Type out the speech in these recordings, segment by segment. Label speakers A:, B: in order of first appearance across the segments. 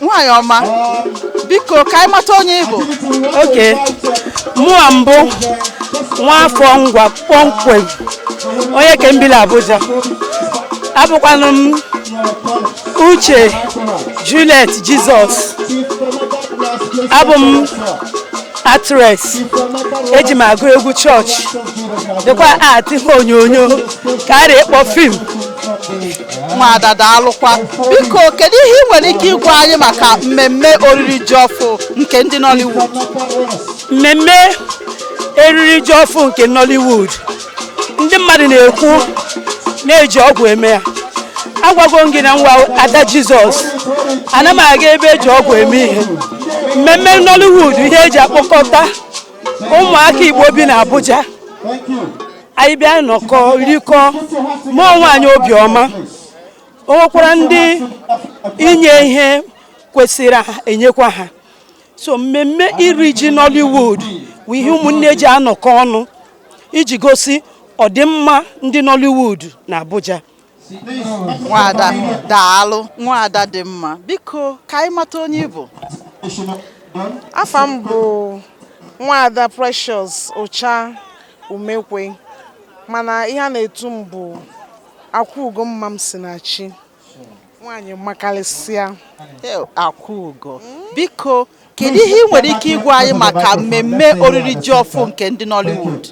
A: Nwanyị ọma, biko ka anyị mata onye Igbo.
B: Okay. Mụa mbụ nwafọ ngwa kpọmkwem onye kembili Abuja. Abụkwanụ m Uche Juliet Jesus. Abụ m actress. Eji m agụ egwu chọọchị. Dịkwa art ihe onyonyo ka a na-ekpọ fim.
A: Nwada daalụkwa. Biko kedu ihe ị nwere ike ịgwa anyị maka mmemme oriri ji ọfụ nke ndị Nollywood?
B: Mmemme eriri ji ọfụ nke Nollywood. Ndị mmadụ na-ekwu na-eji ọgwụ eme ya. Agwago m gị na nwa Ada Jizọs ana m aga ebe eji ọgwụ eme ihe. Mmemme Nollywood ihe eji akpọkọta ụmụaka Igbo bi na Abuja. Anyị bịa nnọkọ rikọ mụọ nwaanyị obiọma. O nwekwara ndị inye ihe kwesịrị enyekwa ha. So mmemme iri ji Nollywood bụ ihe ụmụnne ji anọkọ ọnụ iji gosi ọdịmma ndị Nollywood na Abuja.
A: Nwada daalụ, nwada dị mma. Biko ka anyị mata onye Igbo.
C: Afa m bụ Nwada Precious Ụcha Umekwe, mana ihe a na-etu m bụ Akwụugo mma m si na chi. Nwaanyị makarịsịa.
A: Akwụugo. Biko kedu ihe ị nwere ike ịgwa anyị maka mmemme oriri ji ọfụ nke ndị Nollywood?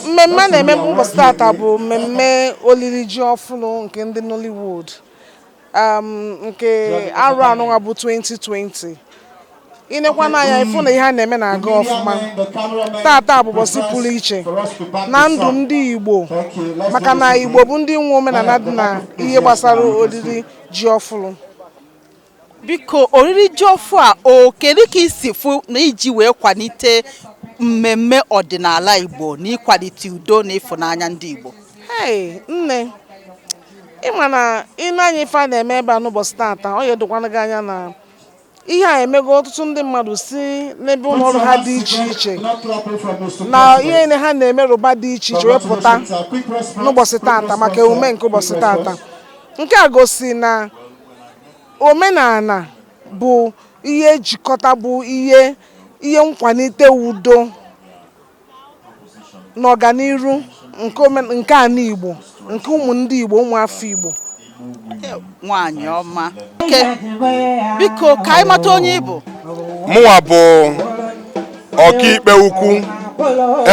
C: Mmemme na-eme ụbọchị tata bụ mmemme olili ji ọfụrụ nke ndị Nollywood nke arụ anụnwa bụ 2020. Inekwa n'anya ịfụ na ihe a na-eme na-aga ọfụma. Tata bụ ụbọchị pụrụ iche na ndụ ndị Igbo, maka na Igbo bụ ndị nwe omenala dị na ihe gbasara oriri ji ọfụrụ.
A: Biko oriri ji ọfụ a kedu ka isi fụ na iji wee kwalite mmemme ọdịnala Igbo na ịkwalite udo na ịfụnanya ndị Igbo?
C: Nne, ịma na ịnanya ife a na-eme ebe a n'ụbọchị tata, ọ ga-edokwana gị anya na ihe a emego ọtụtụ ndị mmadụ si n'ebe ụlọ ọrụ ha dị iche iche na ihe ha na-emerụba dị iche iche wepụta n'ụbọchị tata maka emume nke ụbọchị tata. Nke a gosi na omenala bụ ihe ejikọta, bụ ihe nkwalite udo na ọganiru nke ana Igbo, nke ụmụ ndị Igbo, ụmụafọ Igbo.
A: Nwaanyị ọma. Biko ka anyị mata onye Igbo.
D: Mụnwa bụ ọkaikpe ukwu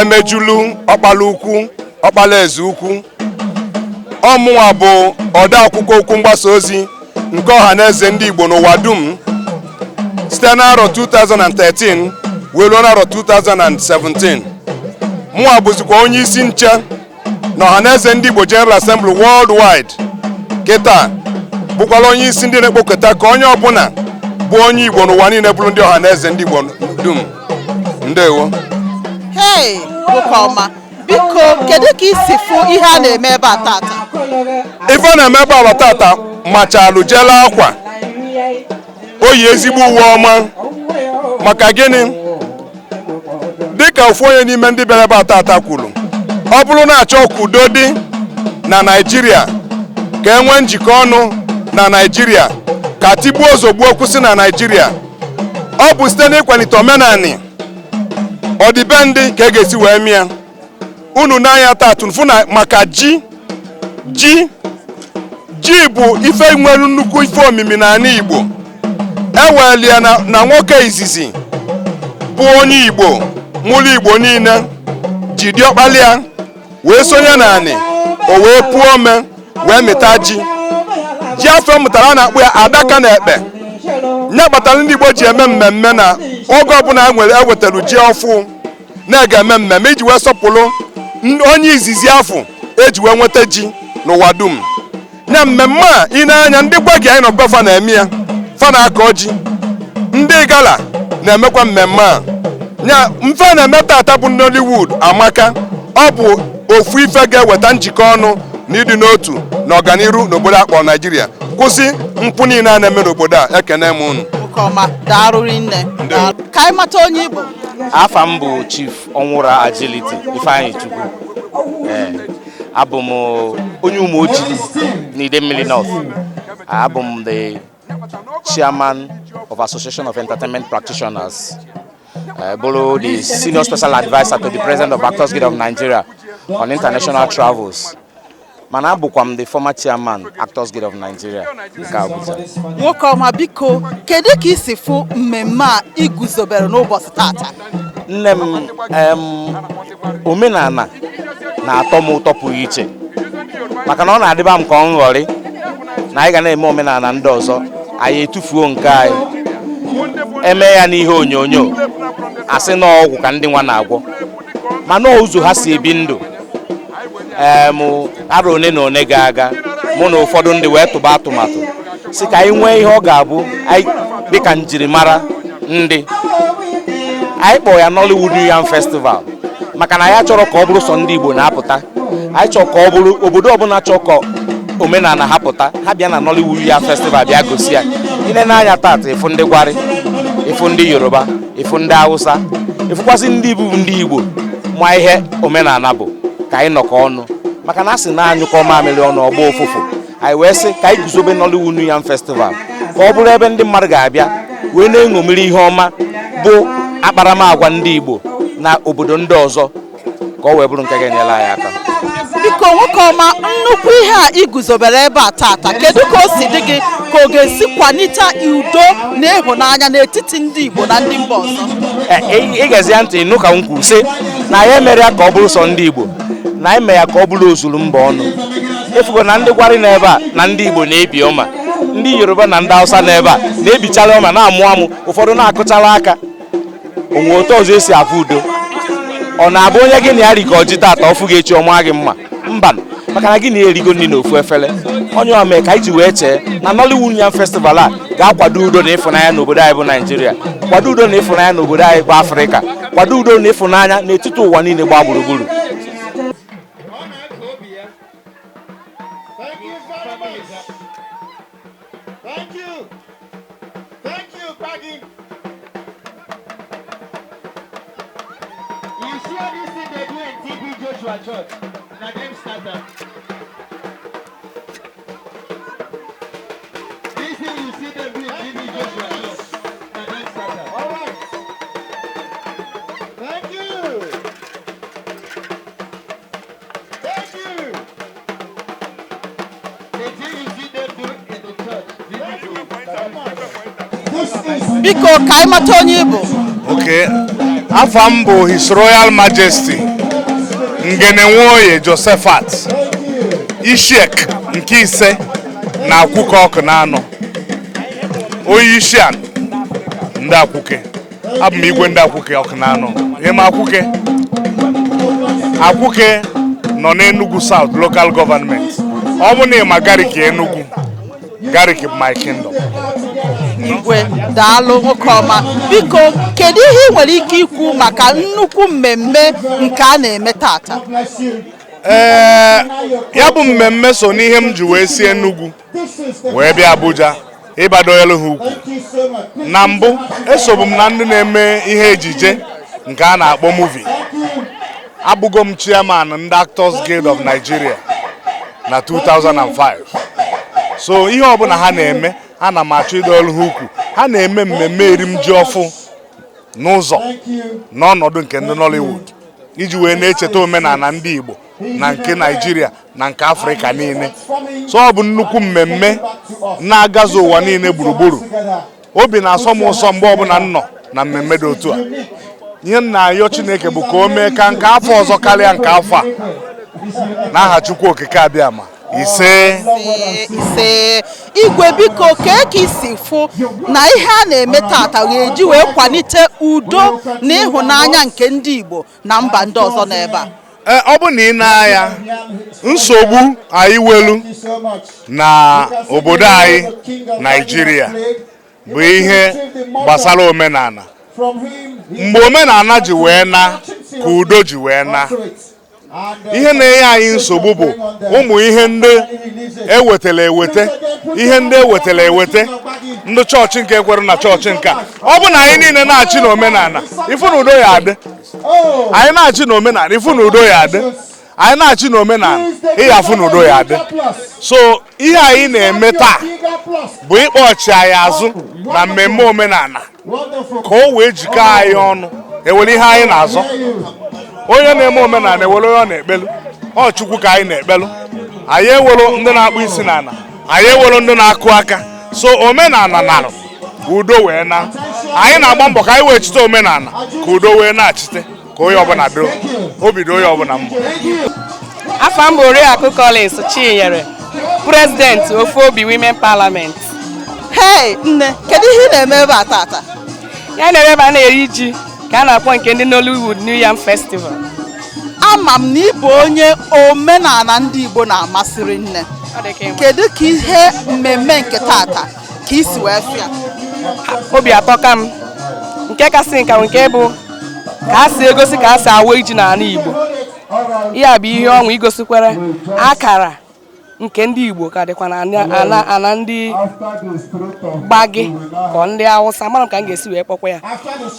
D: Emejulu Ọkpala ukwu Ọkpala eze ukwu. Ọmụnwa bụ ode akwụkwọ okwu mgbasa ozi nke ọha na eze ndị Igbo n'ụwa dum site n'arọ 2013 wee ruo n'arọ 2017. Mụnwa bụzikwa onye isi nche na ọha na eze ndị Igbo General Assembly Worldwide. Kịta bụkwala onye isi ndị na-ekpokọta ka onye ọbụla bụ onye Igbo n'ụwa niile bụrụ ndị ọha na eze ndị Igbo dum. Ndewo.
A: Nwoke ọma. Biko kedu ka isi fụ ihe a na-eme ebe a tata?
D: Ife a na-eme ebe a tata machalụ jela akwa oyi ezigbo uwe ọma. Maka gịnị? Dịka ofu onye n'ime ndị bịara ebe a tata kwuru, ọ bụrụ na-achọ ka udo dị na Naịjirịa, ka enwee njikọ ọnụ na Naịjirịa, ka tigbuo ozugbo kwụsị na Naịjirịa, ọ bụ site n'ịkwalite omenani ọdịbendị ka e ga-esi wee mịa. Unu n'anya tatu mfụ na maka ji bụ ife nwere nnukwu ife omimi n'ala Igbo. Ewelie na nwoke izizi bụ onye Igbo mụlụ Igbo niile ji diọkpali ya wee sonye n'anị, o wee pụọ ome wee mịta ji afọ mụtara a na-akpụ ya adaka na ekpe. Nye kpatara ndị Igbo ji eme mmemme na oge ọbụla ewetara ji ọfụ na-ege eme mmemme iji wee sọpụrụ onye izizi afọ eji wee nweta ji n'ụwa dum. Na mmemme a ị na-anya ndị gbagi anyị nọkwa fa na-eme ya, fa na-akọ ji. Ndị gala na-emekwa mmemme a. Nya mfe na-eme tata bụ Nollywood amaka. Ọ bụ ofu ife ga-eweta njikọ ọnụ na ịdị n'otu na ọganiru n'obodo akpọ Naịjirịa. Kwụsị mpụ niile a na-eme n'obodo a. Ekene m unu.
A: Ka anyị mata onye Igbo.
E: Afa m bụ Chief Onwura Agility Ifeanyi Chukwu. Abụ m onye Umoji n'Idemmili North. Abụ m the chairman of Association of Entertainment Practitioners, Bolo, the senior special advisor to the president of Actors Guild of Nigeria on international travels. Manabukwam, the former chairman, Actors Guild of Nigeria.
A: Nwoke ọma biko, kedu ka isi fu mmemme a iguzobere n'ụbọchị tata?
E: Nne m omenala na-atọ m ụtọ pụrụ iche maka na ọ na-adịba m ka ọ nghọrị na anyị ga na-eme omenala ndị ọzọ anyị etufuo nke anyị eme ya n'ihe onyonyo asị na ọgwụ ka ndị nwa na-agwọ mana ụzọ ha si ebi ndụ arọ one na one ga-aga mụ na ụfọdụ ndị wee tụba atụmatụ si ka anyị nwee ihe ọ ga-abụ dịka njirimara ndị anyị kpọọ ya Nollywood New Yam Festival maka na ya chọrọ ka ọ bụrụ sọ ndị Igbo na-apụta anyị chọrọ ka ọ bụrụ obodo ọbụla chọrọ ka omenala ha pụta ha bịa na Nollywood New Yam Festival bịa gosi ya ile n'anya tata ịfụ ndị Gwari ịfụ ndị Yoruba ịfụ ndị Hausa ịfụkwasị ndị bụ ndị Igbo ma ihe omenala bụ ka anyị nọkọ ọnụ maka na asị na anyụkọ mamịrị ọnụ ọgba ụfụfụ anyị wee sị ka anyị guzobe Nollywood New Yam Festival ka ọ bụrụ ebe ndị mmadụ ga-abịa wee na-eṅomiri ihe ọma bụ akparamagwa ndị Igbo na obodo ndị ọzọ ka ọ wee bụrụ nke ga-enyere anyị aka.
A: Biko nwoke ọma, nnukwu ihe a iguzobere ebe a tata, kedu ka o si dị gị ka ọ ga-esi kwalite udo na ịhụnanya n'etiti ndị Igbo na ndị mba ọzọ?
E: Ịgezie ntị nụ ka m kwuru sị na ya mere ya ka ọ bụrụ sọ ndị Igbo na anyị mee ya ka ọ bụrụ ozuru mba ọnụ efugo na ndị Gwari n'ebe a na ndị Igbo na-ebi ọma ndị Yoruba na ndị Hausa n'ebe a na-ebichala ọma na-amụ amụ ụfọdụ na-akụchala aka onwe otu ọzọ esi afụ udo ọ na-abụ onye gị na ya rikọ ji tata ọfụ ga-echi ọma gị mma mba maka na gị na-erigo nri n'ofu efere onye ome ka anyị ji wee chee na Nollywood New Yam Festival a ga-akwado udo na ịfụnanya n'obodo anyị bụ Naijiria, kwado udo na ịfụnanya n'obodo anyị bụ Afrịka, kwado udo na ịfụnanya n'etiti ụwa niile gbaa gburugburu.
F: Church, na them starter. This thing you see them doing TV Joshua Church, na them starter. All right. Thank you. Thank you. The thing you see them doing in the church,
A: Biko ka anyị mata onye Igbo.
G: Okay. Afọ m bụ His Royal Majesty Ngenenwoye Josephat Ishek nke ise na akwụke ọkụ na anọ onye isi a ndị akwụke abụ m igwe ndị akwụke ọkụ na anọ ihe m akwụke nọ n'Enugu South Local Government ọ bụ na ịma Gariki Enugu Gariki bụ my kingdom.
A: Igwe daalụ nwoke ọma, biko kedu ihe ị nwere ike ikwu maka nnukwu mmemme nke a na-eme tata?
G: Ya bụ mmemme so n'ihe m ji wee si Enugu wee bịa Abuja ịbadoelu ha ukwu. Na mbụ esobu m na ndị na-eme ihe ejije nke a na-akpọ movie. Abụgo m chairman ndị Actors Guild of Nigeria na 2005. So ihe ọbụla ha na-eme ana m achọ idoolu ha ukwu. Ha na-eme mmemme erim ji ọfụ n'ụzọ n'ọnọdụ nke ndị Nollywood iji wee na-echeta omenala ndị Igbo na nke Nigeria na nke Afrịka niile. So ọ bụ nnukwu mmemme na-agazu ụwa niile gburugburu. Obi na-asọ m ụsọ mgbe ọbụla m nọ na mmemme dị otu a. Ihe m na-ayọ Chineke bụ ka o mee ka nke afọ ọzọ karịa nke afọ a n'aha Chukwu Okike Abịama. Ise
A: Igwe biko ka isi fụ na ihe a na-eme tata ga-eji wee kwalite udo na ịhụnanya nke ndị Igbo na mba ndị ọzọ n'ebe a.
G: Ọ bụ na ị na-anya nsogbu anyị welu na obodo anyị Nigeria bụ ihe gbasara omenala. Mgbe omenala ji wee na ka udo ji wee na, ihe na-enye anyị nsogbu bụ ụmụ ihe ndị ewetara ewete ndị chọọchị nke kwere na chọọchị nke a. Ọ bụ na anyị niile na-achị na omenala ifu na udo ya adị. Anyị na-achị na omenala ifu na udo ya adị. anyị na-achị na omenala ịyafụ na udo ya adị. So ihe anyị na-eme taa bụ ịkpọ ọchị anyị azụ na mmemme omenala ka o wee jikọọ anyị ọnụ ewere ihe anyị na-azọ. Onye na-eme omenala ewere onye ọ na-ekpelu, ọ Chukwu ka anyị na-ekpelu. Anyị ewere ndị na-akpụ isi n'ala, anyị ewere ndị na-akụ aka. So omenala narụ udo wee na anyị na-agba mbọ ka anyị wee chite omenala ka udo wee na-achite ka onye ọbụla do obi do onye ọbụla mbọ.
H: Afọ m bụ Oriakụ Collins Chinyere, President Ofu Obi Women Parliament.
A: Hey nne, kedu ihe ị na-eme ebe a tata?
H: Ya na-eme ebe a na-eri ji ka a na-akpọ nke ndị Nollywood New Yam Festival.
A: Ama m na ị bụ onye omenala ndị Igbo na-amasịrị nne. Kedu ka ihe mmemme nke tata ka isi wee fịa?
H: Obi atọka m. Nke kasị nka nke bụ ka a si egosi ka a si awa iji n'ala Igbo. Ihe a bụ ihe ọṅụ igosikwere akara nke ndị Igbo ka dịkwa na ndị gbagi ka ndị Hausa. Mara m ka m ga-esi wee kpọkwa ya.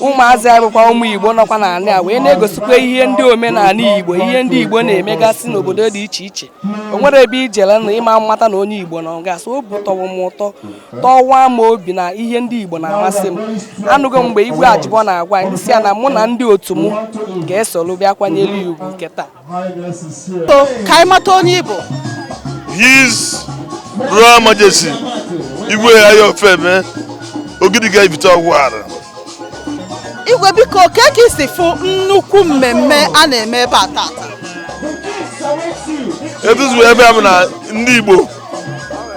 H: Ụmụazị anyị bụkwa ụmụ Igbo nọkwa n'ala a wee na-egosikwa ihe ndị omenala Igbo, ihe ndị Igbo na-emegasị n'obodo dị iche iche. O nwere ebe ijele na ịma mmata na onye Igbo nọ gasị. Obi tọrọ m ụtọ, tọwa m obi na ihe ndị Igbo na-amasị m. Anụgo mgbe Igwe Ajibọ na-agwa anyị si ya na mụ na ndị otu m ga-esolu bịa kwanyere ya ugwu nke taa.
A: Ka anyị mata onye Igbo.
I: His Royal Majesty Igwe Ayọfeme Ogidiga Ibite Ọgwụara.
A: Igwe biko ka isi fụ nnukwu mmemme a na-eme ebe a tata.
I: Etuzu ebe a bụ na ndị Igbo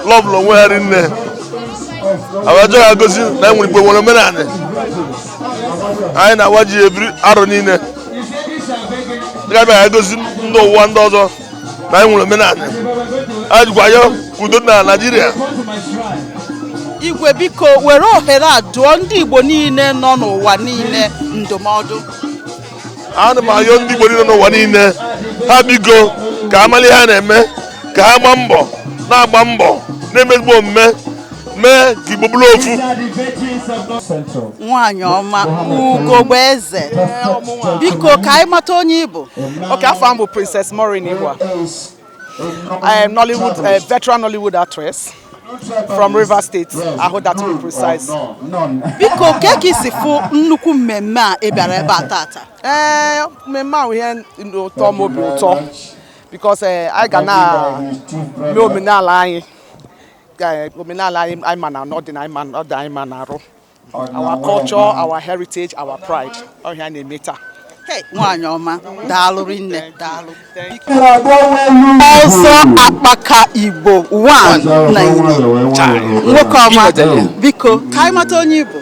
I: lọbụlụ onwe ha rinne. Awajo ya gosi na enwere Igbo nwere omenala. Anyị na-awaji ebiri arọ niile. Dịka bịa ya gosi ndị ụwa ndị ọzọ na enwere omenala. Ajụkwayo udo na Naịjirịa.
A: Igwe biko were ohere a dụọ ndị Igbo niile nọ n'ụwa niile ndụmọdụ.
I: Ana m ayọ ndị Igbo niile n'ụwa niile ha biko ka amali ha na-eme ka ha gbaa mbọ na-agba mbọ na-emezigbo omume mee ka Igbo bụrụ ofu.
A: Nwaanyị ọma ugogbe eze biko ka anyị mata onye Igbo.
J: Okay, afọ m bụ Princess Maureen Igwa. I am veteran Nollywood actress from Rivers State. I hope that to be precise.
A: Biko ka isi fụ nnukwu mmemme a ị bịara ebe a tata.
J: Mmemme ahụ ihe ụtọ m obi ụtọ because anyị ga na-eme omenala anyị. Omenala anyị ma na ọdịnala anyị ma na-arụ. Our culture, our heritage, our pride. Ọ ihe anyị na-eme taa.
A: Nwaanyị ọma daalụ rinne daalụ. Ọzọ akpaka Igbo 1 na nwoke ọma biko ka anyị mata onye Igbo.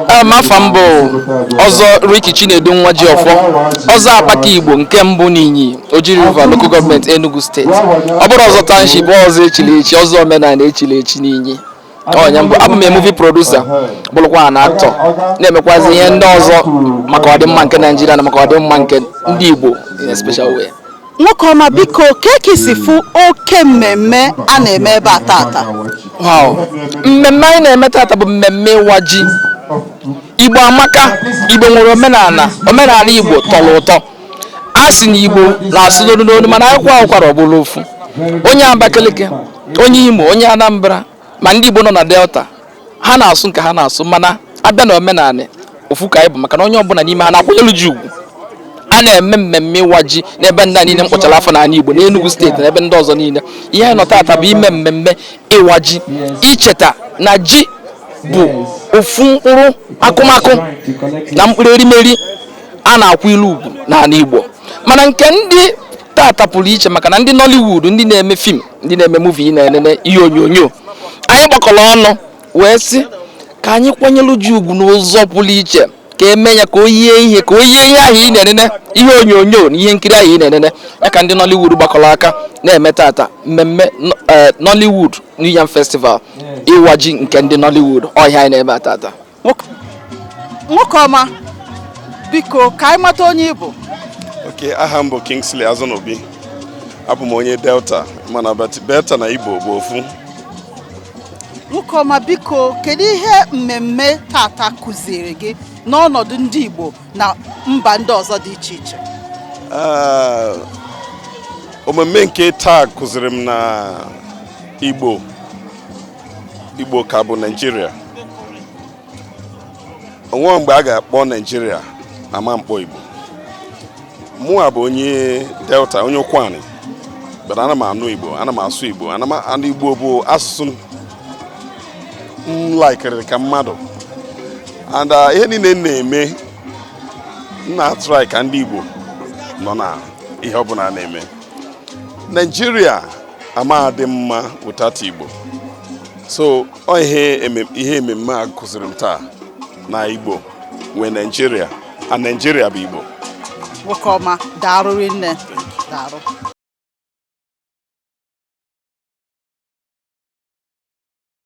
K: Afọ m bụ ọzọ Ricky Chinedu nwa Jiọfọ, ọzọ akpaka Igbo nke mbụ n'Inyi Ojiri River Local Government Enugu State. Ọ bụrụ ọzọ Township, ọzọ echiri echi, ọzọ omenala echiri echi n'Inyi. Onye mbụ abụ m movie producer bụrụkwa na actor na-emekwazi ihe ndị ọzọ maka ọdịmma nke Naịjirịa na maka ọdịmma nke ndị Igbo in a special way.
A: Nwoke ọma biko ka isi fụ oke mmemme a na-eme ebe a tata.
K: Wow, mmemme anyị na-eme tata bụ mmemme ịwa ji. Igbo amaka, Igbo nwere omenala Igbo tọrọ ụtọ. A sị na Igbo na-asụ n'olu mana akwụkwọ ụkwara ọbụla ofu. Onye Abakaliki, onye Imo, onye Anambra ma ndị Igbo nọ na Delta ha na-asụ nke ha na-asụ mana abịa na omenala ofu ka anyị bụ maka na onye ọbụla n'ime ha na-akwanyere ji ugwu. A na-eme mmemme ịwa ji n'ebe ndị niile mkpọchara afọ n'ala Igbo n'Enugu steeti na ebe ndị ọzọ niile. Ihe anyị nọ tata bụ ime mmemme ịwa ji, icheta na ji bụ ofu mkpụrụ akụmakụ na mkpụrụ erimeri a na-akwụ ilu ugwu n'ala Igbo. Mana nke ndị tata pụrụ iche maka na ndị Nollywood, ndị na-eme fim, ndị na-eme movie na-enene ihe onyonyo, anyị gbakọrọ ọnụ wee sị ka anyị kwanyere ji ugwu n'ụzọ pụrụ iche ka eme ya ka o yie ihe ahụ ị na-enene, ihe onyonyo na ihe nkiri ahụ ị na-enene ya ka ndị Nollywood gbakọrọ aka na-eme tata mmemme Nollywood New Yam Festival ịwa ji nke ndị Nollywood ọhịa anyị na-eme tata.
A: Nwoke ọma biko ka anyị mata onye Igbo.
I: Okay, aha m bụ Kingsley Azonobi. Abụ m onye Delta mana Delta na Igbo bụ ofu.
A: Nwoke ọma biko kedu ihe mmemme tata kụziri gị n'ọnọdụ ndị Igbo na mba ndị ọzọ dị iche iche?
D: omume nke taa kụziri m na Igbo ka bụ Nigeria. Onwe mgbe a ga-akpọ Nigeria ama mkpọ Igbo. Mụa bụ onye Delta, onye Ụkwani, but ana m anụ Igbo, ana m asụ Igbo, anụ Igbo bụ asụsụ m laikere ka mmadụ. And ihe niile na-eme na-atụrụ ka ndị Igbo nọ na ihe ọbụla na-eme. Nigeria ama dị mma without Igbo. So ihe ememme a kụziri m taa na Igbo nwee Nigeria, and Nigeria bụ Igbo.
A: Nwoke ọma, daalụ rinne. Daalụ.